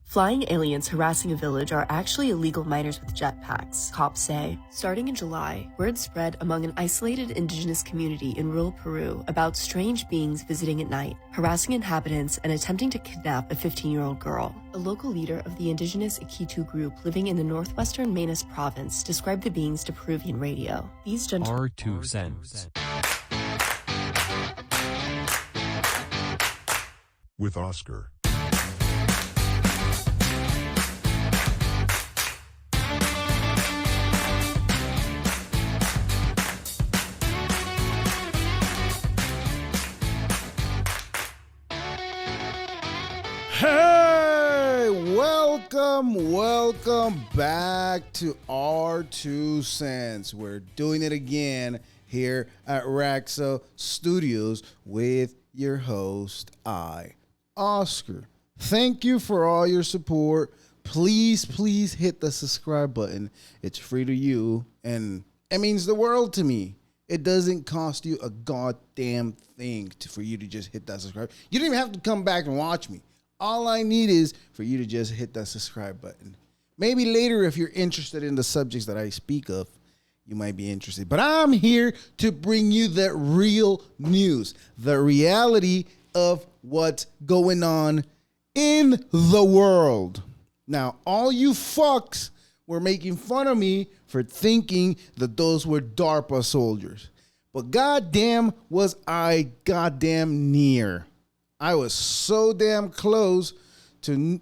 Flying aliens harassing a village are actually illegal miners with jetpacks, cops say. Starting in July, word spread among an isolated indigenous community in rural Peru about strange beings visiting at night, harassing inhabitants and attempting to kidnap a 15-year-old girl. A local leader of the indigenous Iquitu group living in the northwestern Manus province described the beings to Peruvian radio. These gentlemen R2 cents. With Oscar. Hey, welcome back to R2 Cents. We're doing it again here at Raxo Studios with your host, Oscar. Thank you for all your support. Please hit the subscribe button. It's free to you, and it means the world to me. It doesn't cost you a goddamn thing for you to just hit that subscribe. You don't even have to come back and watch me. All I need is for you to just hit that subscribe button. Maybe later, if you're interested in the subjects that I speak of, you might be interested. But I'm here to bring you the real news, the reality of what's going on in the world. Now, all you fucks were making fun of me for thinking that those were DARPA soldiers. But goddamn was I goddamn near. I was so damn close to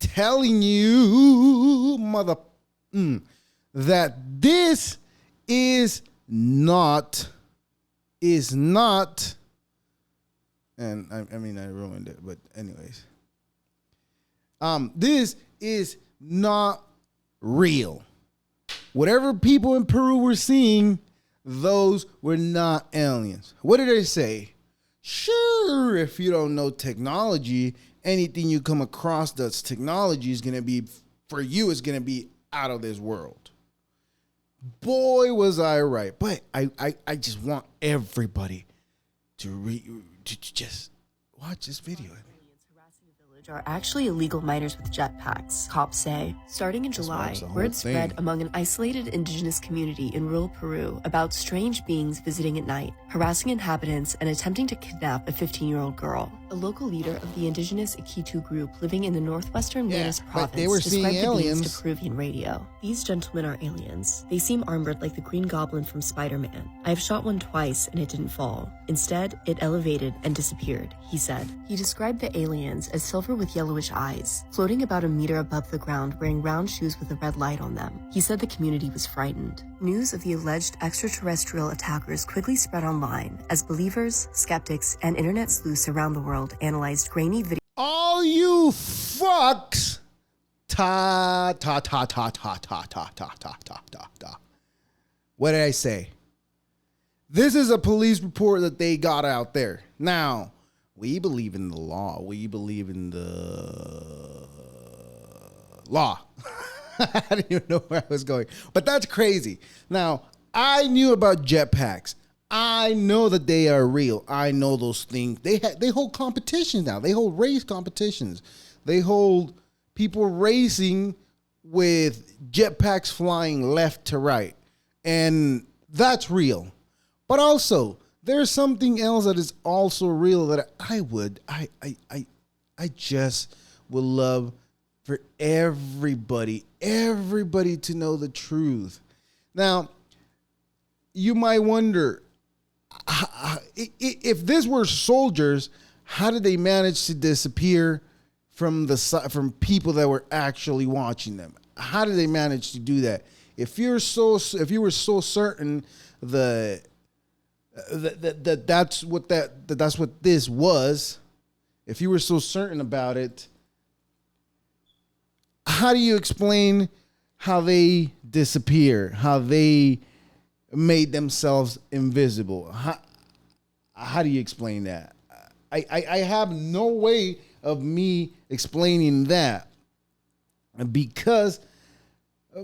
telling you, that this is not, and I mean, I ruined it, but anyways. This is not real. Whatever people in Peru were seeing, those were not aliens. What did I say? Sure, if you don't know technology, anything you come across that's technology is going to be, for you, is going to be out of this world. Boy, was I right. But I just want everybody to just watch this video. Are actually illegal miners with jetpacks, cops say. Starting in July, word spread among an isolated indigenous community in rural Peru about strange beings visiting at night, harassing inhabitants and attempting to kidnap a 15-year-old girl. A local leader of the indigenous Iquitu group living in the northwestern Manus province described the beings to Peruvian radio. These gentlemen are aliens. They seem armored like the Green Goblin from Spider-Man. I have shot one twice and it didn't fall. Instead, it elevated and disappeared, he said. He described the aliens as silver with yellowish eyes, floating about a meter above the ground wearing round shoes with a red light on them. He said the community was frightened. News of the alleged extraterrestrial attackers quickly spread online as believers, skeptics, and internet sleuths around the world analyzed grainy video. All you fucks, What did I say? This is a police report that they got out there. Now, we believe in the law. We believe in the law. I didn't even know where I was going. But that's crazy. Now, I knew about jetpacks. I know that they are real. I know those things. They hold competitions now. They hold race competitions. They hold people racing with jetpacks flying left to right. And that's real. But also, there's something else that is also real that I just would love for everybody to know the truth. Now, you might wonder, if this were soldiers, how did they manage to disappear from people that were actually watching them? How did they manage to do that? If you were so certain that's what this was, if you were so certain about it, how do you explain how they disappear, how they made themselves invisible? How do you explain that? I have no way of me explaining that, because,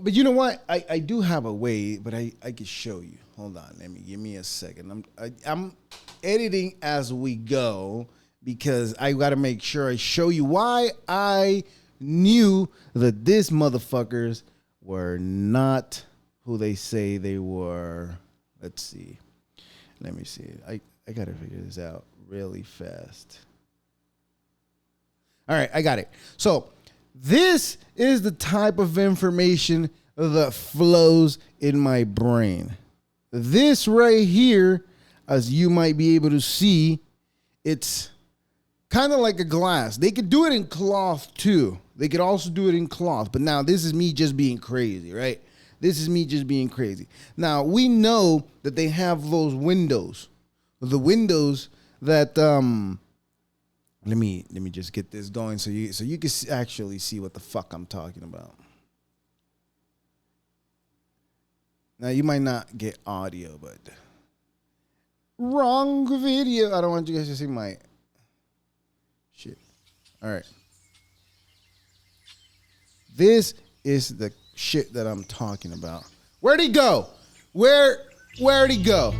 but you know what? I do have a way, but I can show you. Hold on, give me a second. I'm editing as we go because I got to make sure I show you why I knew that these motherfuckers were not who they say they were. Let's see. Let me see. I got to figure this out really fast. All right, I got it. So this is the type of information that flows in my brain. This right here, as you might be able to see, it's kind of like a glass. They could do it in cloth too. They could also do it in cloth. But now this is me just being crazy, right? This is me just being crazy. Now we know that they have those windows. The windows that let me just get this going so you can actually see what the fuck I'm talking about. Now you might not get audio, but wrong video. I don't want you guys to see my shit. All right. This is the shit that I'm talking about. Where'd he go? Where'd he go?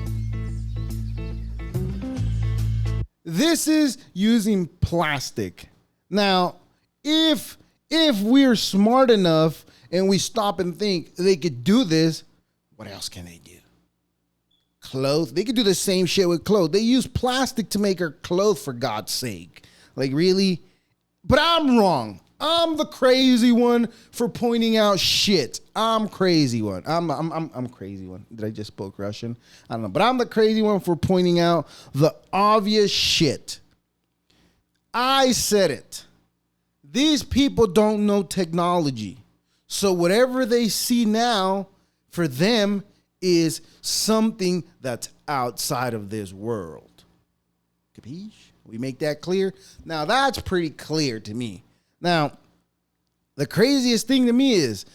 This is using plastic. Now, if we're smart enough and we stop and think they could do this, what else can they do? Clothes. They could do the same shit with clothes. They use plastic to make our clothes, for God's sake. Like, really? But I'm wrong. I'm the crazy one for pointing out shit. I'm crazy one. I'm crazy one. Did I just spoke Russian? I don't know. But I'm the crazy one for pointing out the obvious shit. I said it. These people don't know technology. So whatever they see now, for them, is something that's outside of this world. Capiche? We make that clear? Now, that's pretty clear to me. Now, the craziest thing to me is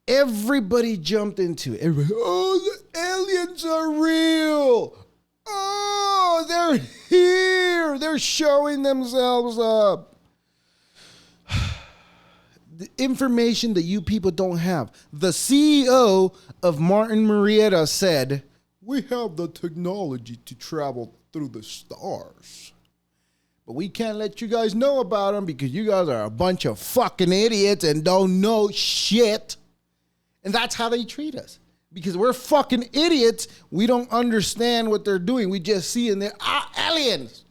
everybody jumped into it. Everybody, oh, the aliens are real. Oh, they're here. They're showing themselves up. The information that you people don't have. The CEO of Martin Marietta said, we have the technology to travel through the stars. But we can't let you guys know about them because you guys are a bunch of fucking idiots and don't know shit. And that's how they treat us. Because we're fucking idiots. We don't understand what they're doing. We just see in there, aliens.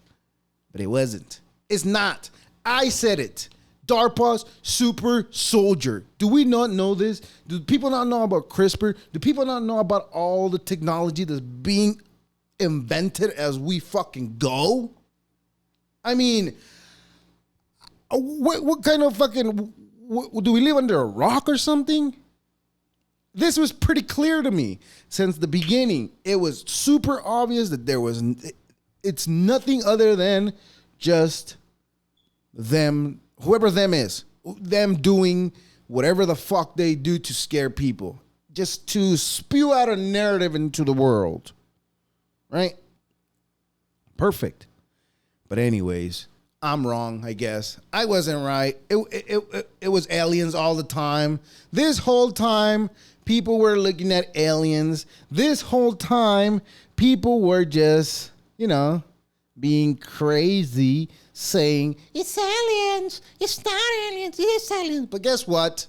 But it wasn't. It's not. I said it. DARPA's super soldier. Do we not know this? Do people not know about CRISPR? Do people not know about all the technology that's being invented as we fucking go? I mean, what kind of fucking, do we live under a rock or something? This was pretty clear to me since the beginning. It was super obvious that it's nothing other than just them, whoever them is, them doing whatever the fuck they do to scare people, just to spew out a narrative into the world, right? Perfect. But anyways, I'm wrong, I guess. I wasn't right. It was aliens all the time. This whole time, people were looking at aliens. This whole time, people were just, being crazy, saying, it's aliens. It's not aliens. It's aliens. But guess what?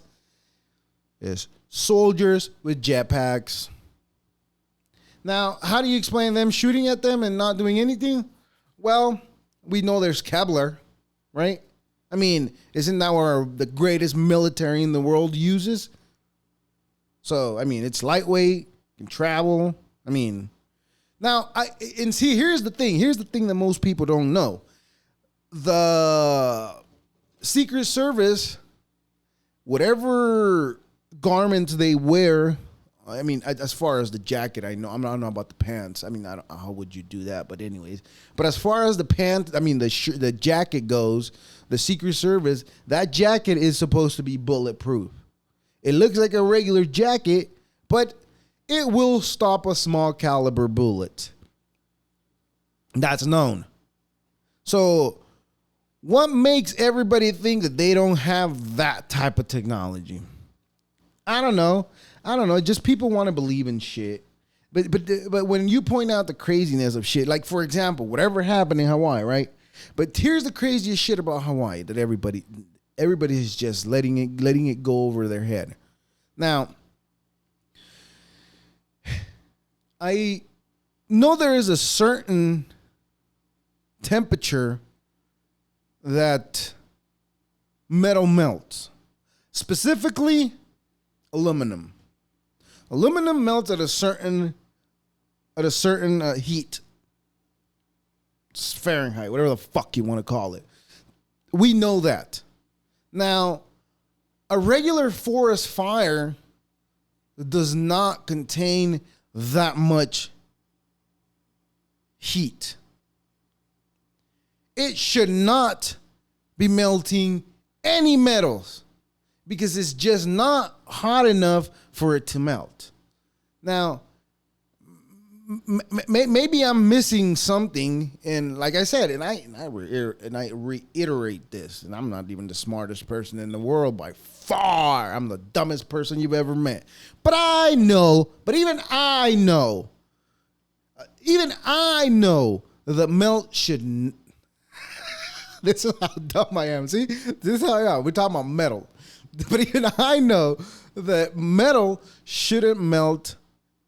It's soldiers with jetpacks. Now, how do you explain them shooting at them and not doing anything? Well, we know there's Kevlar, right? I mean, isn't that what the greatest military in the world uses? So, I mean, it's lightweight, can travel. I mean, now, here's the thing. Here's the thing that most people don't know. The Secret Service, whatever garments they wear, I mean, as far as the jacket, I don't know about the pants. I mean, I don't know how would you do that, but anyways. But as far as the pants, I mean, the jacket goes, the Secret Service, that jacket is supposed to be bulletproof. It looks like a regular jacket, but it will stop a small caliber bullet. That's known. So what makes everybody think that they don't have that type of technology? I don't know. Just people want to believe in shit. But when you point out the craziness of shit, like for example, whatever happened in Hawaii, right? But here's the craziest shit about Hawaii that everybody is just letting it go over their head. Now, I know there is a certain temperature that metal melts, specifically aluminum. Aluminum melts at a certain heat, Fahrenheit, whatever the fuck you want to call it. We know that. Now, a regular forest fire does not contain that much heat. It should not be melting any metals because it's just not hot enough for it to melt. Now, maybe I'm missing something, and like I said, and I reiterate this, and I'm not even the smartest person in the world by far. I'm the dumbest person you've ever met. But even I know that melt shouldn't. This is how dumb I am. See, this is how I am. We're talking about metal. But even I know that metal shouldn't melt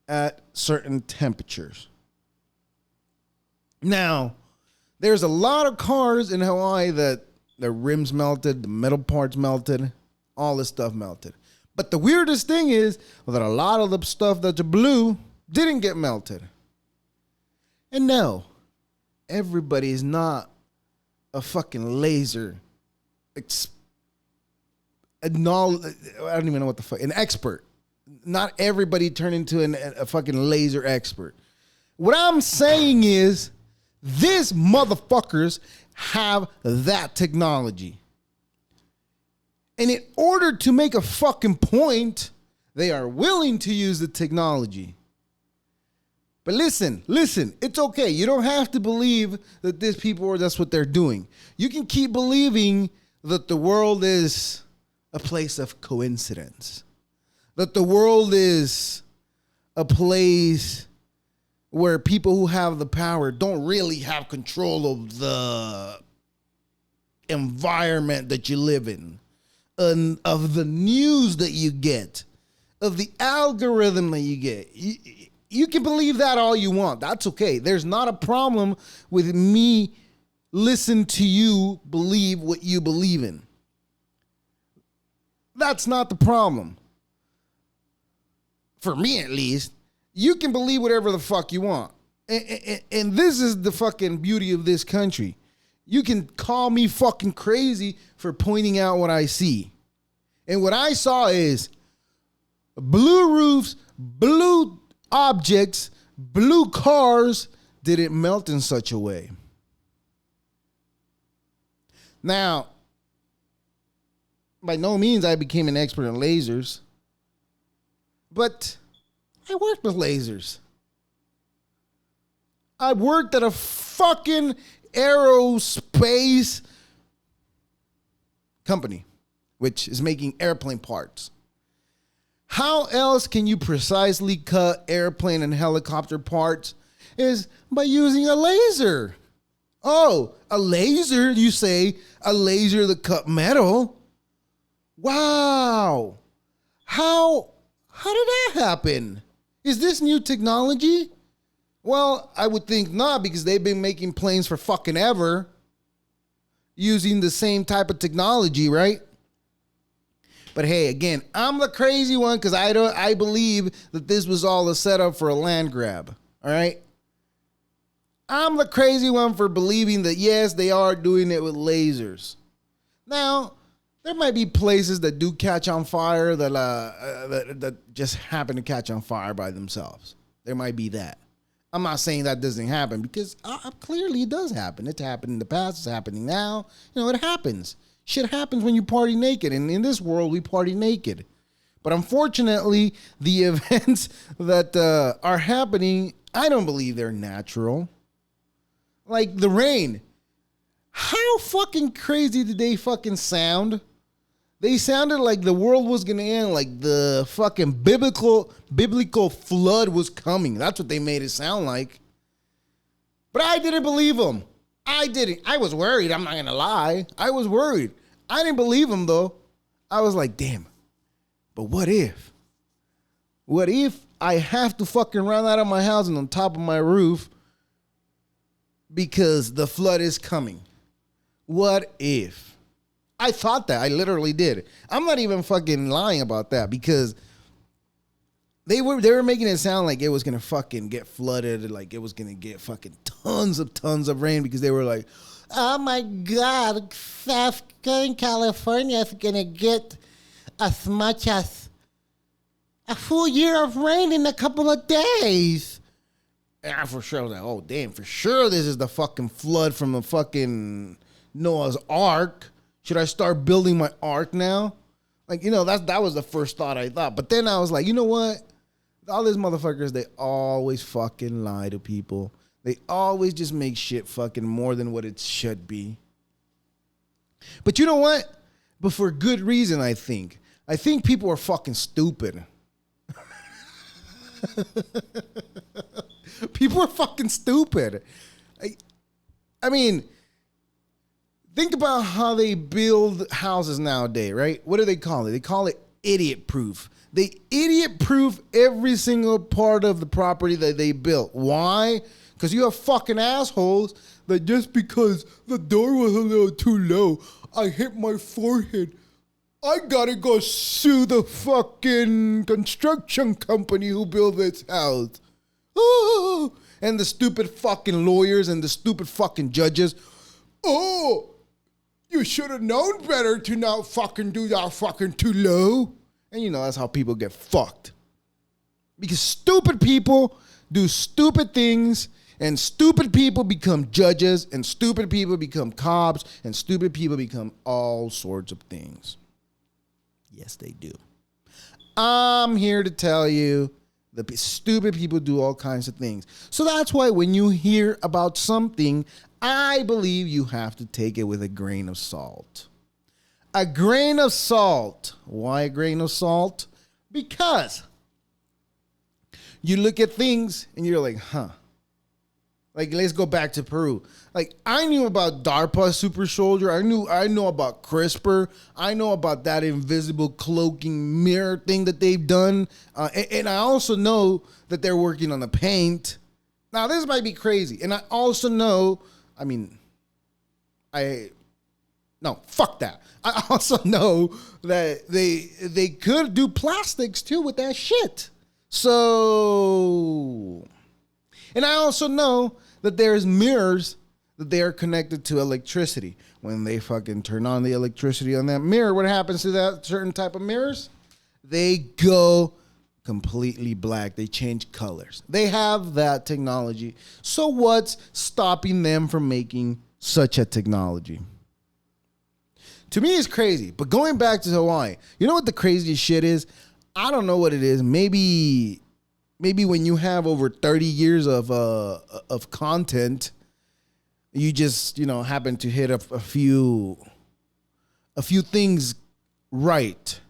at certain temperatures. Now, there's a lot of cars in Hawaii that the rims melted, the metal parts melted, all this stuff melted. But the weirdest thing is that a lot of the stuff that's blue didn't get melted. And no, everybody is not a fucking laser I don't even know what the fuck, an expert. Not everybody turned into a fucking laser expert. What I'm saying is these motherfuckers have that technology. And in order to make a fucking point, they are willing to use the technology. But listen, it's okay. You don't have to believe that these people are, that's what they're doing. You can keep believing that the world is a place of coincidence. That the world is a place where people who have the power don't really have control of the environment that you live in, and of the news that you get, of the algorithm that you get. You can believe that all you want. That's okay. There's not a problem with me listen to you believe what you believe in. That's not the problem. For me, at least, you can believe whatever the fuck you want. And this is the fucking beauty of this country. You can call me fucking crazy for pointing out what I see. And what I saw is blue roofs, blue objects, blue cars didn't melt in such a way. Now, by no means I became an expert in lasers, but I worked with lasers. I worked at a fucking aerospace company, which is making airplane parts. How else can you precisely cut airplane and helicopter parts is by using a laser. Oh, a laser, you say, a laser that cut metal. Wow. How did that happen? Is this new technology? Well, I would think not, because they've been making planes for fucking ever using the same type of technology, right? But hey, again, I'm the crazy one because I believe that this was all a setup for a land grab. All right. I'm the crazy one for believing that, yes, they are doing it with lasers. Now, there might be places that do catch on fire that just happen to catch on fire by themselves. There might be that. I'm not saying that doesn't happen, because clearly it does happen. It's happened in the past. It's happening now. You know, it happens. Shit happens when you party naked. And in this world, we party naked. But unfortunately, the events that are happening, I don't believe they're natural. Like the rain. How fucking crazy did they fucking sound? They sounded like the world was gonna end, like the fucking biblical flood was coming. That's what they made it sound like. But I didn't believe them. I didn't. I was worried. I'm not gonna lie. I was worried. I didn't believe them though. I was like, damn. But what if? What if I have to fucking run out of my house and on top of my roof because the flood is coming? What if? I thought that. I literally did. I'm not even fucking lying about that because they were making it sound like it was gonna fucking get flooded, like it was gonna get fucking tons of rain because they were like, oh my God, Southern California is gonna get as much as a full year of rain in a couple of days. And I for sure was like, oh damn, for sure this is the fucking flood from the fucking Noah's Ark. Should I start building my ark now? Like, that was the first thought I thought. But then I was like, you know what? All these motherfuckers, they always fucking lie to people. They always just make shit fucking more than what it should be. But you know what? But for good reason, I think. I think people are fucking stupid. People are fucking stupid. I mean, think about how they build houses nowadays, right? What do they call it? They call it idiot proof. They idiot proof every single part of the property that they built. Why? Because you have fucking assholes that just because the door was a little too low, I hit my forehead. I gotta go sue the fucking construction company who built this house. Oh, and the stupid fucking lawyers and the stupid fucking judges. Oh, you should have known better to not fucking do that fucking too low. And that's how people get fucked. Because stupid people do stupid things, and stupid people become judges, and stupid people become cops, and stupid people become all sorts of things. Yes, they do. I'm here to tell you the stupid people do all kinds of things. So that's why when you hear about something, I believe you have to take it with a grain of salt. A grain of salt. Why a grain of salt? Because you look at things and you're like, huh. Like, let's go back to Peru. Like, I knew about DARPA Super Soldier. I know about CRISPR. I know about that invisible cloaking mirror thing that they've done. And I also know that they're working on the paint. Now, this might be crazy. And I also know, no, fuck that. I also know that they could do plastics too with that shit. So, and I also know that there's mirrors that they are connected to electricity. When they fucking turn on the electricity on that mirror, what happens to that certain type of mirrors? They go completely black. They change colors. They have that technology. So what's stopping them from making such a technology? To me, it's crazy. But going back to Hawaii, you know what the craziest shit is? I don't know what it is. Maybe when you have over 30 years of content, you just happen to hit a few things right.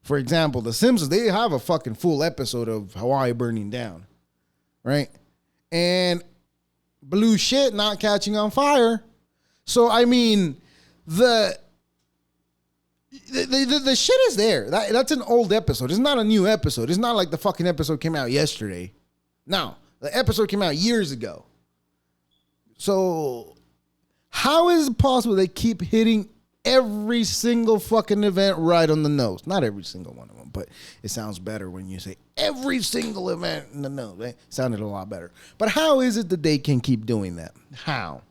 For example, the Simpsons, they have a fucking full episode of Hawaii burning down, right? And blue shit not catching on fire. So the shit is there. That's an old episode. It's not a new episode. It's not like the fucking episode came out yesterday. No, the episode came out years ago. So how is it possible they keep hitting every single fucking event right on the nose? Not every single one of them, but it sounds better when you say every single event in the nose. It sounded a lot better. But how is it that they can keep doing that? How?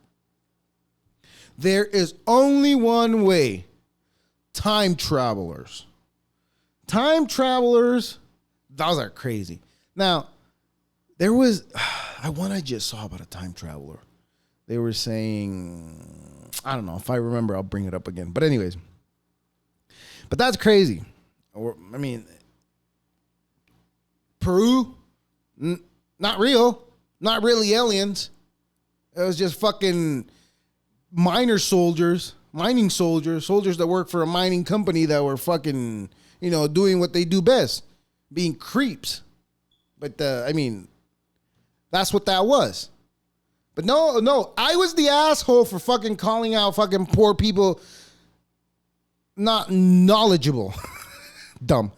There is only one way. Time travelers. Time travelers, those are crazy. Now, there was one I just saw about a time traveler. They were saying, I don't know, if I remember, I'll bring it up again. But anyways, but that's crazy. Peru, not real, not really aliens. It was just fucking minor soldiers mining soldiers that work for a mining company that were fucking, doing what they do best, being creeps. But, that's what that was. But no, I was the asshole for fucking calling out fucking poor people not knowledgeable. Dumb.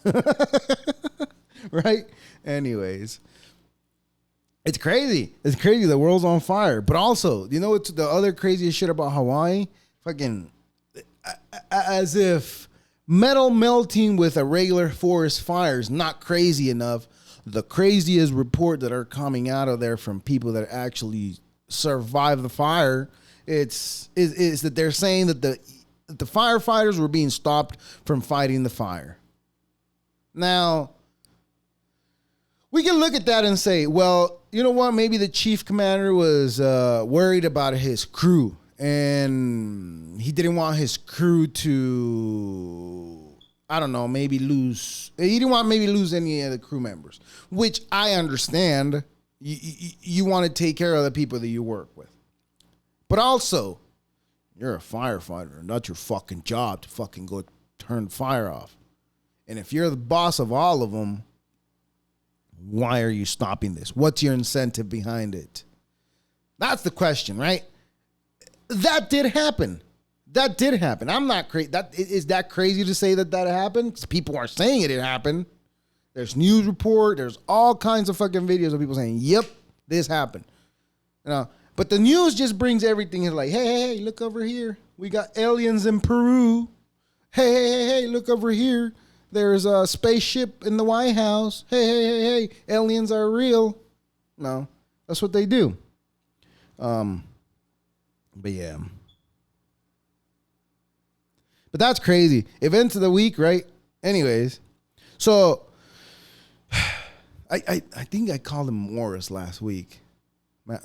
Right? Anyways. It's crazy. It's crazy. The world's on fire. But also, what's the other craziest shit about Hawaii? Fucking as if metal melting with a regular forest fire is not crazy enough. The craziest report that are coming out of there from people that actually survived the fire, is that they're saying that the firefighters were being stopped from fighting the fire. Now, we can look at that and say, well, you know what? Maybe the chief commander was worried about his crew, and he didn't want his crew to, I don't know, maybe lose. He didn't want maybe lose any of the crew members, which I understand. You want to take care of the people that you work with. But also, you're a firefighter, and that's your fucking job to fucking go turn the fire off. And if you're the boss of all of them, why are you stopping this? What's your incentive behind it? That's the question, right? That did happen. I'm not crazy. Is that crazy to say that happened? Because people are saying it happened. There's news report. There's all kinds of fucking videos of people saying, yep, this happened. But the news just brings everything in like, hey, look over here. We got aliens in Peru. Hey, look over here. There's a spaceship in the White House. Hey, aliens are real. No, that's what they do. But yeah. But that's crazy. Events of the week, right? Anyways, so I think I called him Morris last week.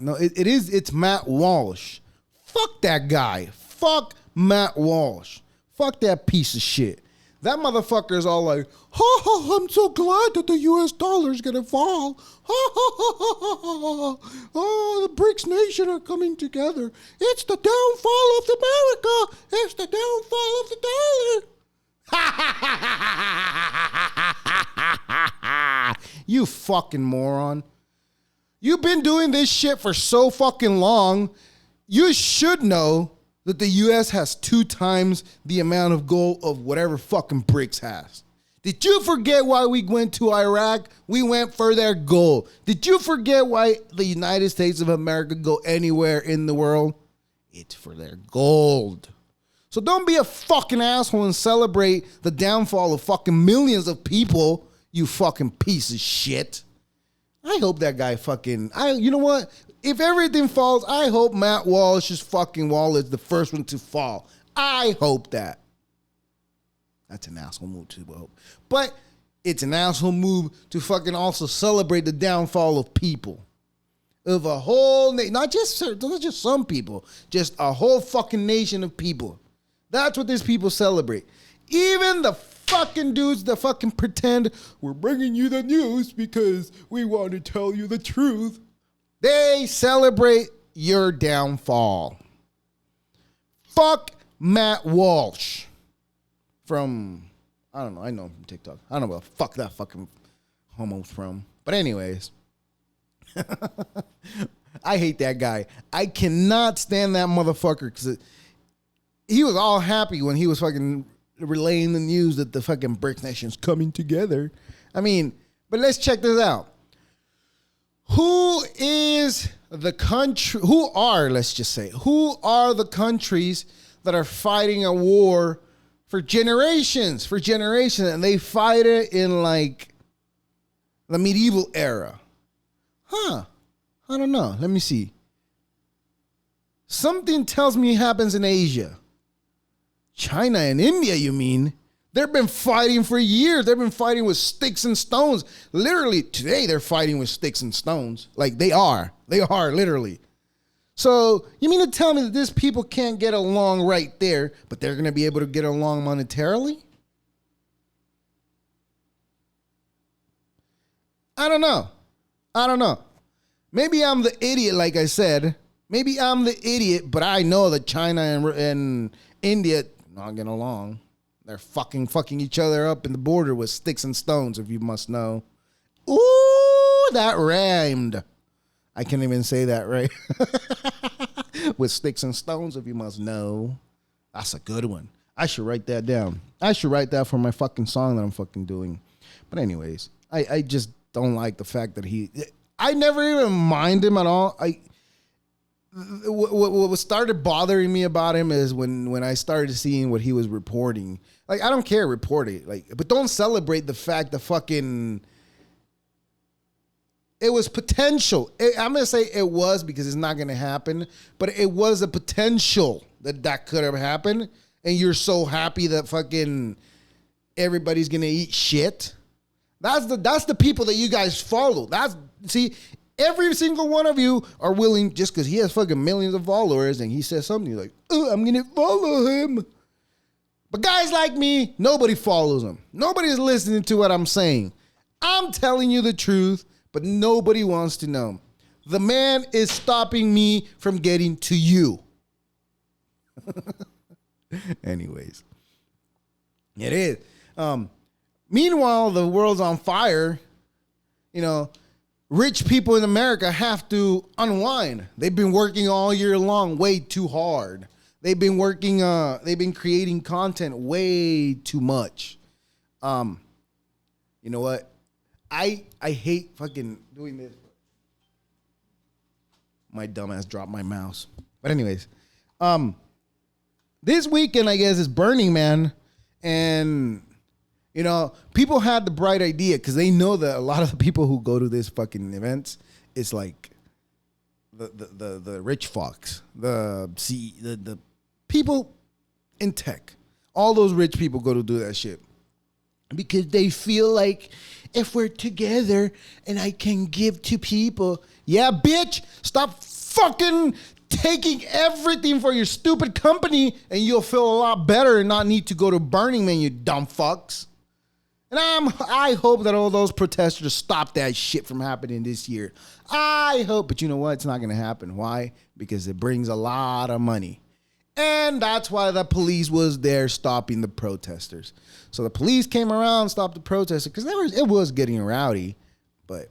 No, it's Matt Walsh. Fuck that guy. Fuck Matt Walsh. Fuck that piece of shit. That motherfucker is all like, I'm so glad that the U.S. dollar is going to fall. Oh, the BRICS nation are coming together. It's the downfall of America. It's the downfall of the dollar. You fucking moron. You've been doing this shit for so fucking long. You should know that the U.S. has 2 times the amount of gold of whatever fucking BRICS has. Did you forget why we went to Iraq? We went for their gold. Did you forget why the United States of America go anywhere in the world? It's for their gold. So don't be a fucking asshole and celebrate the downfall of fucking millions of people, you fucking piece of shit. I hope that guy you know what? If everything falls, I hope Matt Walsh's fucking wall is the first one to fall. I hope that. That's an asshole move too, I hope. But it's an asshole move to fucking also celebrate the downfall of people. Of a whole nation. Not just some people. Just a whole fucking nation of people. That's what these people celebrate. Even the fucking dudes that fucking pretend we're bringing you the news because we want to tell you the truth. They celebrate your downfall. Fuck Matt Walsh from, I don't know, I know him from TikTok. I don't know what the fuck that fucking homo's from. But anyways, I hate that guy. I cannot stand that motherfucker because he was all happy when he was fucking relaying the news that the fucking BRICS nation's coming together. I mean, but let's check this out. Who are the countries that are fighting a war for generations, and they fight it in like the medieval era? I don't know. Let me see. Something tells me it happens in Asia. China and India, you mean? They've been fighting for years. They've been fighting with sticks and stones. Literally, today they're fighting with sticks and stones. Like, they are. They are, literally. So, you mean to tell me that these people can't get along right there, but they're going to be able to get along monetarily? I don't know. Maybe I'm the idiot, like I said. Maybe I'm the idiot, but I know that China India not getting along. They're fucking each other up in the border with sticks and stones, if you must know. Ooh, that rhymed. I can't even say that right. With sticks and stones, if you must know. That's a good one. I should write that down. I should write that for my fucking song that I'm fucking doing. But anyways, I just don't like the fact that I never even mind him at all. What started bothering me about him is when I started seeing what he was reporting. Like, I don't care, report it. Like, but don't celebrate the fact that fucking it was potential. I'm gonna say it was because it's not gonna happen, but it was a potential that could have happened. And you're so happy that fucking everybody's gonna eat shit. That's the people that you guys follow. See, every single one of you are willing, just because he has fucking millions of followers and he says something, you're like, oh, I'm gonna follow him. But guys like me, nobody follows him. Nobody's listening to what I'm saying. I'm telling you the truth, but nobody wants to know. The man is stopping me from getting to you. Anyways, it is. Meanwhile, the world's on fire. You know, rich people in America have to unwind. They've been working all year long way too hard. They've been working, they've been creating content way too much. You know what? I hate fucking doing this. My dumbass dropped my mouse. But anyways, this weekend, I guess, is Burningman. And, you know, people had the bright idea because they know that a lot of the people who go to this fucking events, it's like the rich fucks, the people in tech. All those rich people go to do that shit because they feel like if we're together and I can give to people. Yeah, bitch, stop fucking taking everything for your stupid company and you'll feel a lot better and not need to go to Burning Man, you dumb fucks. And I hope that all those protesters stop that shit from happening this year. I hope, but you know what? It's not going to happen. Why? Because it brings a lot of money. And that's why the police was there stopping the protesters. So the police came around, stopped the protesters, because it was getting rowdy. But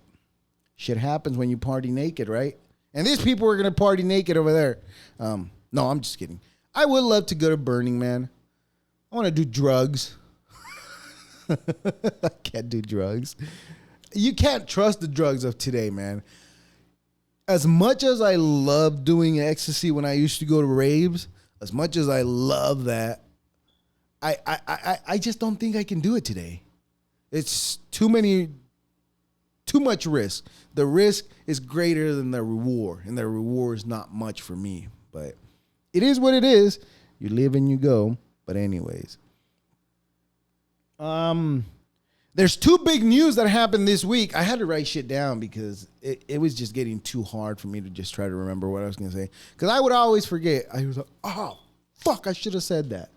shit happens when you party naked, right? And these people were going to party naked over there. No, I'm just kidding. I would love to go to Burning Man. I want to do drugs. I can't do drugs. You can't trust the drugs of today, man. As much as I love doing ecstasy when I used to go to raves, as much as I love that, I just don't think I can do it today. It's too much risk. The risk is greater than the reward, and the reward is not much for me. But it is what it is. You live and you go. But anyways. There's two big news that happened this week. I had to write shit down because it was just getting too hard for me to just try to remember what I was going to say. Because I would always forget. I was like, oh, fuck, I should have said that.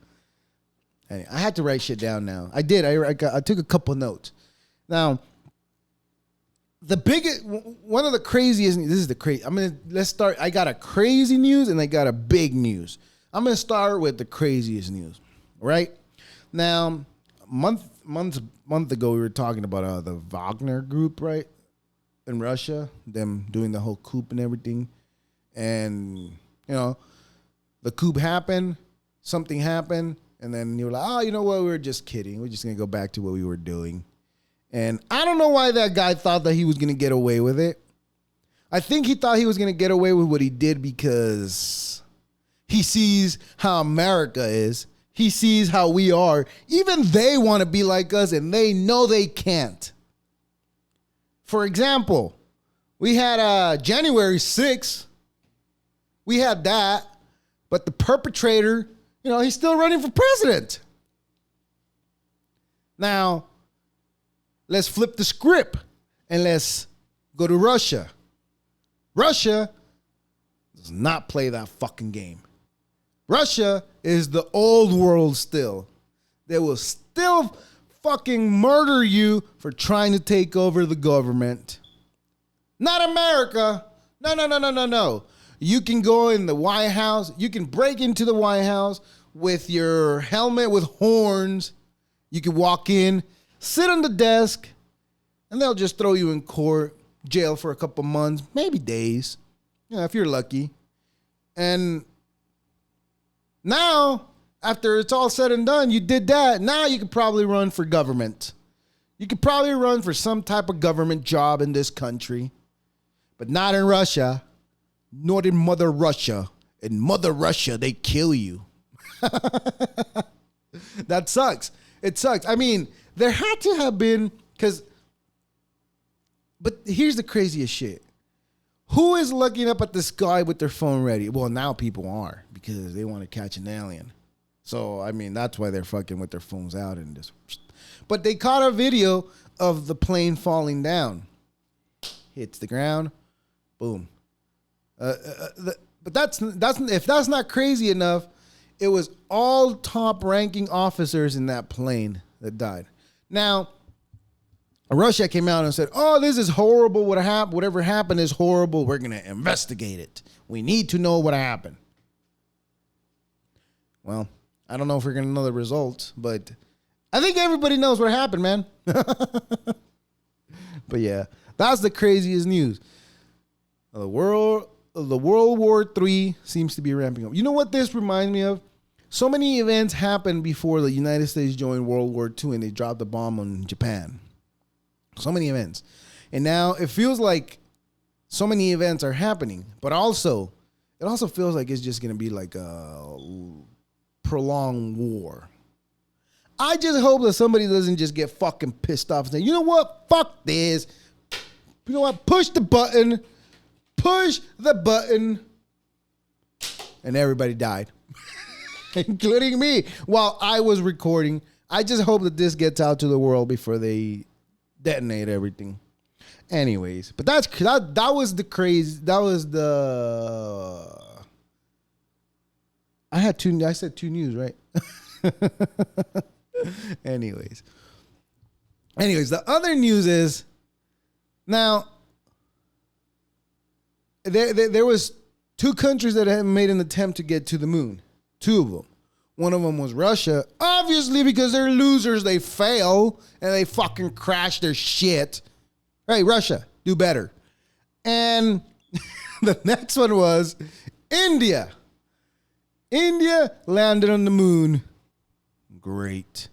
Anyway, I had to write shit down now. I did. I took a couple notes. Now, one of the craziest, this is the crazy, let's start. I got a crazy news and I got a big news. I'm going to start with the craziest news, right? Now, month ago, we were talking about the Wagner group, right? In Russia, them doing the whole coup and everything. And, you know, the coup happened, something happened, and then you were like, oh, you know what? We were just kidding. We're just going to go back to what we were doing. And I don't know why that guy thought that he was going to get away with it. I think he thought he was going to get away with what he did because he sees how America is. He sees how we are. Even they want to be like us, and they know they can't. For example, we had January 6th. We had that. But the perpetrator, you know, he's still running for president. Now, let's flip the script and let's go to Russia. Russia does not play that fucking game. Russia is the old world still. They will still fucking murder you for trying to take over the government. Not America. No. You can go in the White House. You can break into the White House with your helmet with horns. You can walk in, sit on the desk, and they'll just throw you in court, jail for a couple months, maybe days, if you're lucky. And now, after it's all said and done, you did that. Now you could probably run for government. You could probably run for some type of government job in this country, but not in Russia, not in Mother Russia. In Mother Russia, they kill you. That sucks. It sucks. I mean, there had to have been, but here's the craziest shit. Who is looking up at the sky with their phone ready? Well, now people are, because they want to catch an alien. So, I mean, that's why they're fucking with their phones out and just. But they caught a video of the plane falling down. Hits the ground. Boom. But that's if that's not crazy enough, it was all top-ranking officers in that plane that died. Now, Russia came out and said, "Oh, this is horrible. Whatever happened is horrible. We're going to investigate it. We need to know what happened." Well, I don't know if we're going to know the results, but I think everybody knows what happened, man. But yeah, that's the craziest news. The World War III seems to be ramping up. You know what this reminds me of? So many events happened before the United States joined World War II and they dropped the bomb on Japan. So many events. And now it feels like so many events are happening, but it also feels like it's just going to be like a prolonged war. I just hope that somebody doesn't just get fucking pissed off and say, "You know what? Fuck this. You know what? Push the button. Push the button." And everybody died, including me, while I was recording. I just hope that this gets out to the world before they detonate everything. Anyways, but that was the crazy. That was the. I said two news, right? Anyways, the other news is now there was two countries that had made an attempt to get to the moon. Two of them. One of them was Russia, obviously because they're losers. They fail and they fucking crash their shit. Hey, Russia, do better. And the next one was India. India landed on the moon. Great.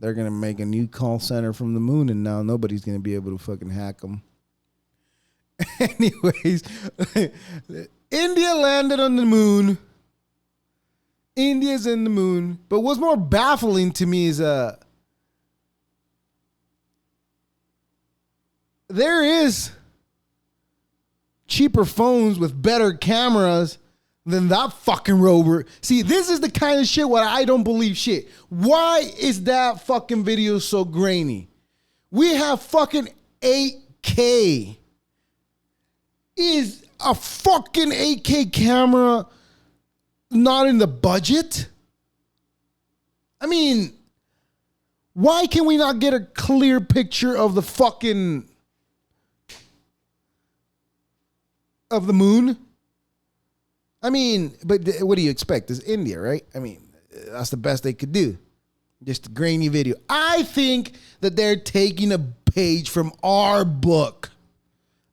They're going to make a new call center from the moon, and now nobody's going to be able to fucking hack them. Anyways, India landed on the moon. India's in the moon. But what's more baffling to me is there is cheaper phones with better cameras than that fucking rover. See, this is the kind of shit where I don't believe shit. Why is that fucking video so grainy? We have fucking 8K. Is a fucking 8K camera not in the budget? I mean, why can we not get a clear picture of the fucking of the moon? I mean, but what do you expect? It's India, right? I mean, that's the best they could do. Just a grainy video. I think that they're taking a page from our book.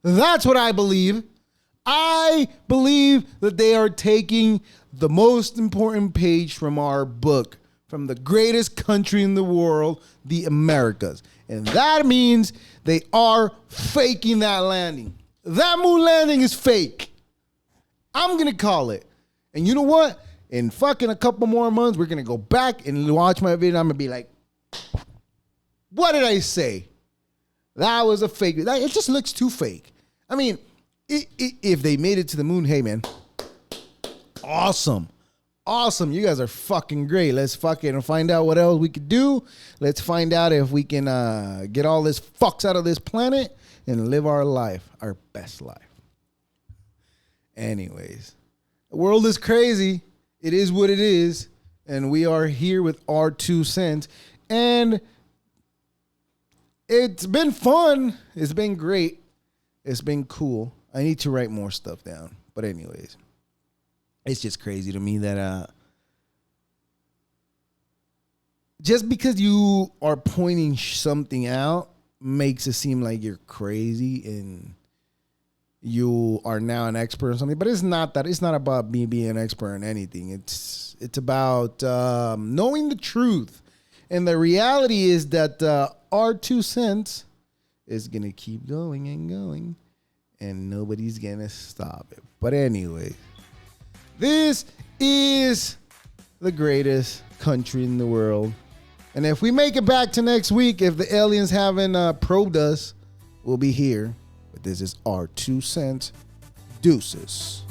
That's what I believe. I believe that they are taking the most important page from our book, from the greatest country in the world, the Americas. And that means they are faking that landing. That moon landing is fake. I'm going to call it. And you know what? In fucking a couple more months, we're going to go back and watch my video. I'm going to be like, what did I say? That was a fake. It just looks too fake. I mean, if they made it to the moon, hey, man. Awesome. Awesome. You guys are fucking great. Let's fucking find out what else we could do. Let's find out if we can get all this fucks out of this planet and live our life, our best life. Anyways, the world is crazy. It is what it is. And we are here with our 2 cents. And it's been fun. It's been great. It's been cool. I need to write more stuff down. But anyways, it's just crazy to me that just because you are pointing something out makes it seem like you're crazy and you are now an expert on something. But it's not that. It's not about me being an expert on anything. It's about knowing the truth. And the reality is that our 2 cents is going to keep going and going. And nobody's going to stop it. But anyway, this is the greatest country in the world. And if we make it back to next week, if the aliens haven't probed us, we'll be here. But this is our 2 cents. Deuces.